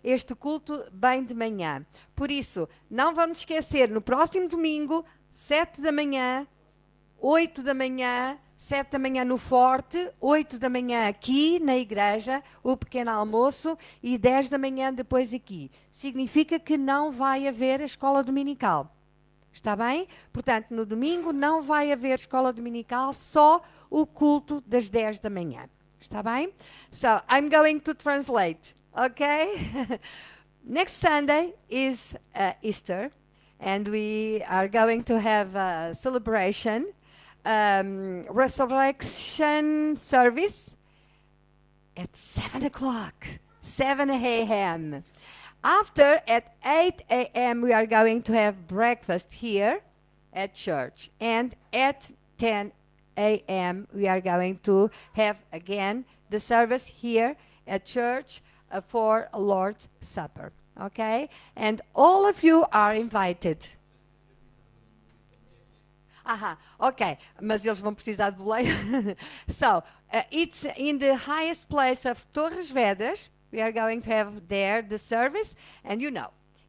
este culto bem de manhã. Por isso, não vamos esquecer, no próximo domingo, 7 da manhã, 8 da manhã, 7 da manhã no Forte, 8 da manhã aqui na igreja, o pequeno almoço, e 10 da manhã depois aqui. Significa que não vai haver a escola dominical. Está bem? Portanto, no domingo não vai haver escola dominical, só o culto das 10 da manhã. Está bem? So, I'm going to translate, okay? Next Sunday is Easter, and we are going to have a celebration, resurrection service at 7 o'clock, 7 a.m. After, at 8 a.m., we are going to have breakfast here at church. And at 10 a.m., we are going to have, again, the service here at church for a Lord's Supper. Okay? And all of you are invited. Ok, mas eles vão precisar de boleia. So, it's in the highest place of Torres Vedras. We are going to have there the service, and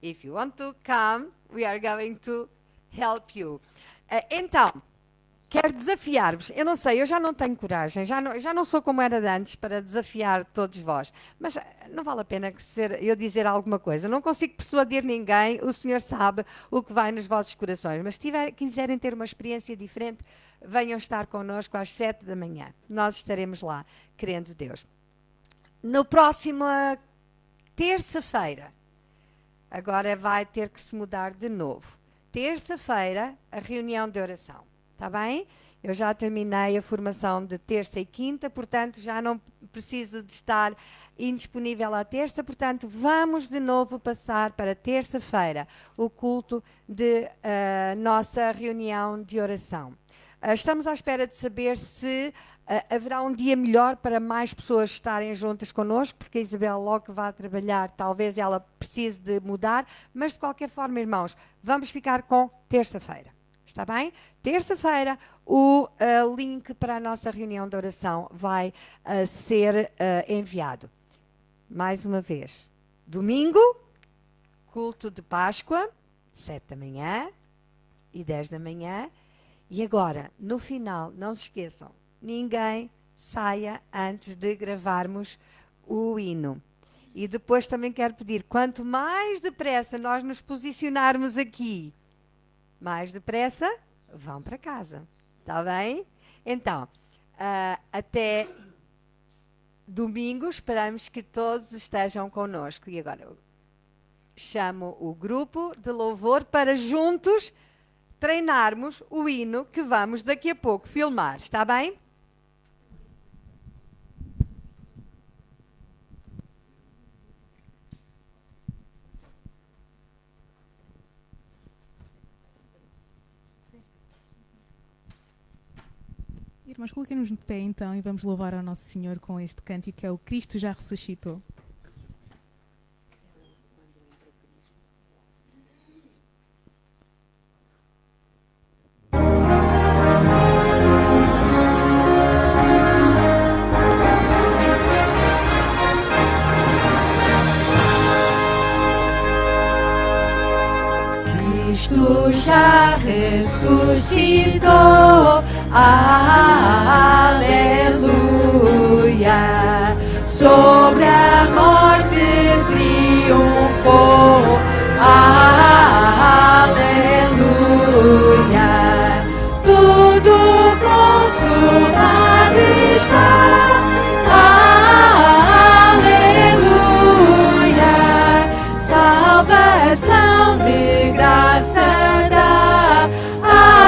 if you want to come, we are going to help you. Então, quero desafiar-vos. Eu não sei, eu já não tenho coragem, já não sou como era de antes para desafiar todos vós. Mas não vale a pena eu dizer alguma coisa. Não consigo persuadir ninguém, o Senhor sabe o que vai nos vossos corações. Mas se quiserem ter uma experiência diferente, venham estar connosco às 7 da manhã. Nós estaremos lá, querendo Deus. No próximo terça-feira, agora vai ter que se mudar de novo. Terça-feira, a reunião de oração. Está bem? Eu já terminei a formação de terça e quinta, portanto, já não preciso de estar indisponível à terça. Portanto, vamos de novo passar para terça-feira, o culto de nossa reunião de oração. Estamos à espera de saber se haverá um dia melhor para mais pessoas estarem juntas connosco, porque a Isabel logo que vai trabalhar, talvez ela precise de mudar, mas de qualquer forma, irmãos, vamos ficar com terça-feira. Está bem? Terça-feira, o link para a nossa reunião de oração vai ser enviado. Mais uma vez, domingo, culto de Páscoa, 7 da manhã e 10 da manhã. E agora, no final, não se esqueçam, ninguém saia antes de gravarmos o hino. E depois também quero pedir, quanto mais depressa nós nos posicionarmos aqui, mais depressa vão para casa. Está bem? Então, até domingo, esperamos que todos estejam connosco. E agora eu chamo o grupo de louvor para juntos treinarmos o hino que vamos daqui a pouco filmar. Está bem? Irmãos, coloquem-nos de pé então e vamos louvar ao Nosso Senhor com este cântico que é o Cristo já ressuscitou. Cristo já ressuscitou, aleluia, sobre a morte triunfou, aleluia, tudo consumado está, aleluia, salvação de graça dá, aleluia.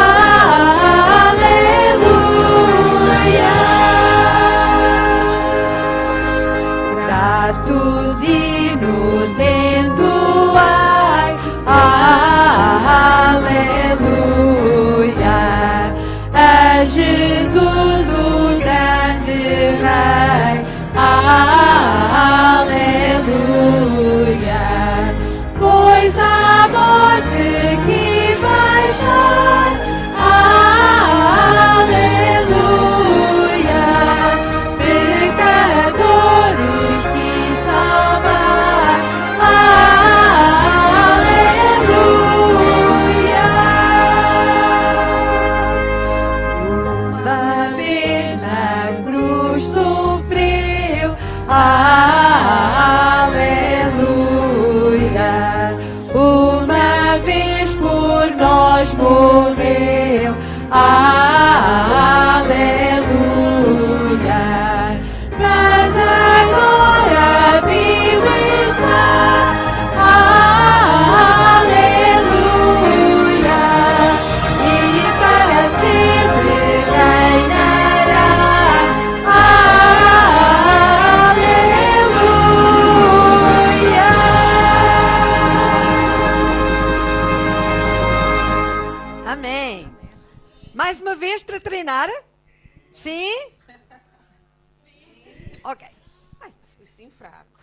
Gratos hinos entoai, aleluia, a Jesus o grande Rei, aleluia, pois a morte quis baixar, aleluia, pecadores quis salvar, aleluia. Uma vez na cruz sofreu, aleluia, uma vez por nós morreu, aleluia, mas agora vivo está, aleluia, e para sempre reinará, aleluia. Amém. Mais uma vez para treinar? Sim? Ok. Ai, fui sim fraco.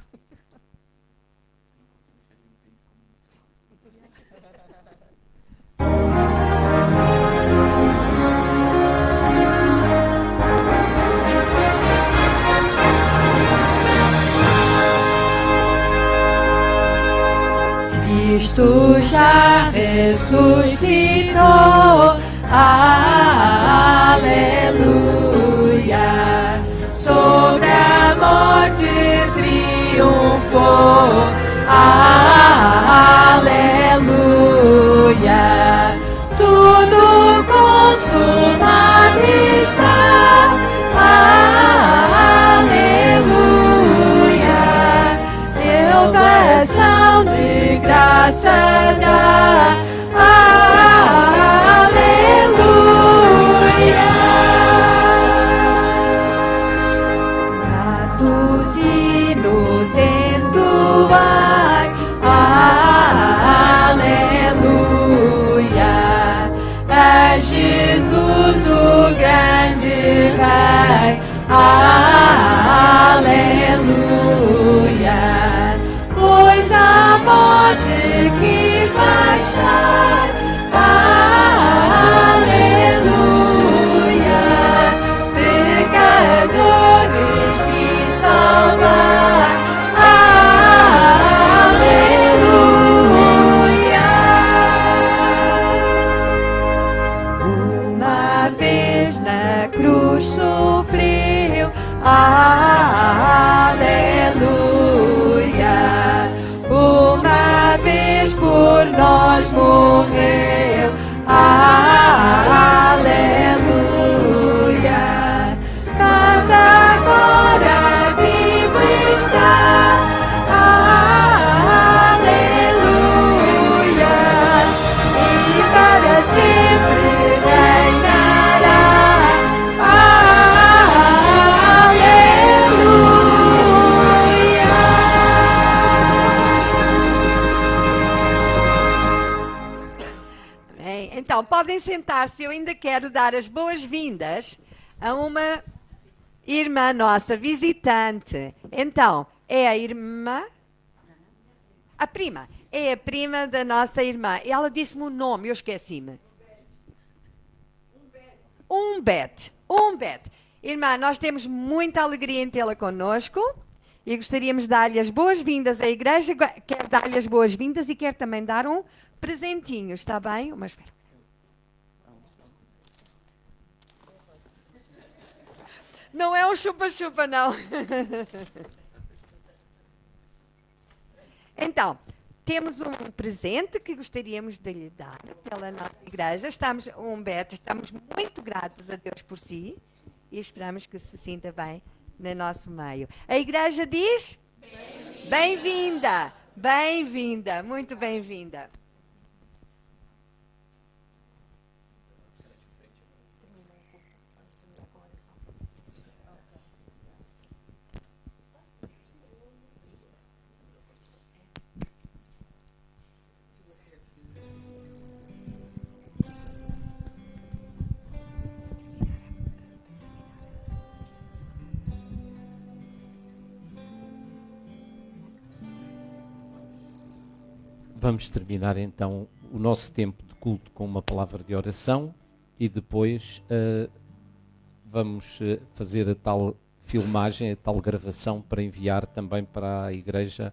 Cristo já ressuscitou, aleluia, sobre a morte triunfou, aleluia, tudo consumado está, aleluia, salvação de graça dá, aleluia. Gratos hinos entoai, aleluia, a Jesus o grande Rei, aleluia, pois a morte quis baixar, Então, podem sentar-se. Eu ainda quero dar as boas-vindas a uma irmã nossa, visitante. Então, é a irmã... A prima. É a prima da nossa irmã. E ela disse-me o nome, eu esqueci-me. Umbete. Irmã, nós temos muita alegria em tê-la connosco e gostaríamos de dar-lhe as boas-vindas. A igreja quer dar-lhe as boas-vindas e quer também dar um presentinho, está bem? Mas espera. Não é um chupa-chupa, não. Então, temos um presente que gostaríamos de lhe dar pela nossa igreja. Humberto, estamos muito gratos a Deus por si e esperamos que se sinta bem no nosso meio. A igreja diz? Bem-vinda! Bem-vinda! Muito bem-vinda! Vamos terminar então o nosso tempo de culto com uma palavra de oração e depois vamos fazer a tal filmagem, a tal gravação para enviar também para a igreja,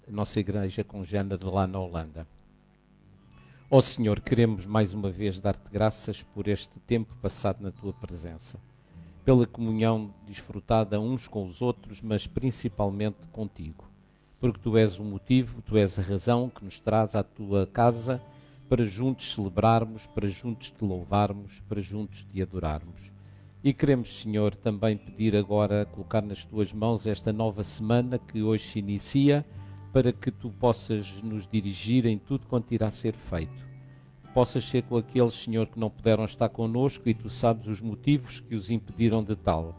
a nossa igreja congênere lá na Holanda. Ó Senhor, queremos mais uma vez dar-te graças por este tempo passado na tua presença, pela comunhão desfrutada uns com os outros, mas principalmente contigo. Porque tu és o motivo, tu és a razão que nos traz à tua casa para juntos celebrarmos, para juntos te louvarmos, para juntos te adorarmos. E queremos, Senhor, também pedir agora, colocar nas tuas mãos esta nova semana que hoje se inicia, para que tu possas nos dirigir em tudo quanto irá ser feito. Possas ser com aqueles, Senhor, que não puderam estar connosco e tu sabes os motivos que os impediram de tal.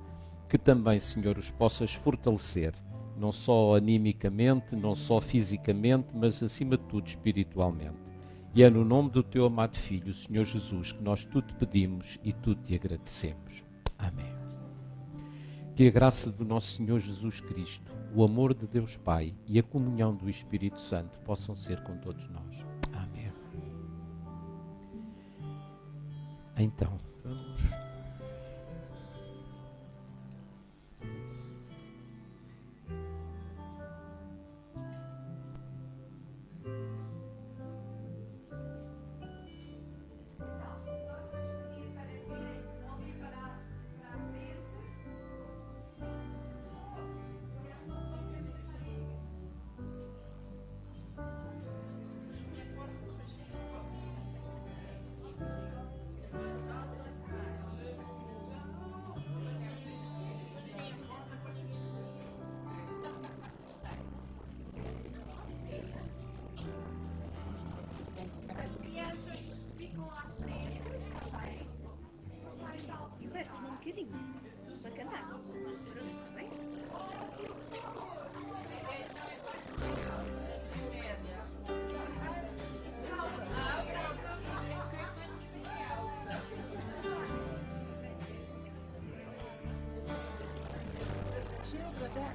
Que também, Senhor, os possas fortalecer, não só animicamente, não só fisicamente, mas acima de tudo espiritualmente. E é no nome do teu amado Filho, o Senhor Jesus, que nós tudo te pedimos e tudo te agradecemos. Amém. Que a graça do nosso Senhor Jesus Cristo, o amor de Deus Pai e a comunhão do Espírito Santo possam ser com todos nós. Amém. Então, vamos... Children, that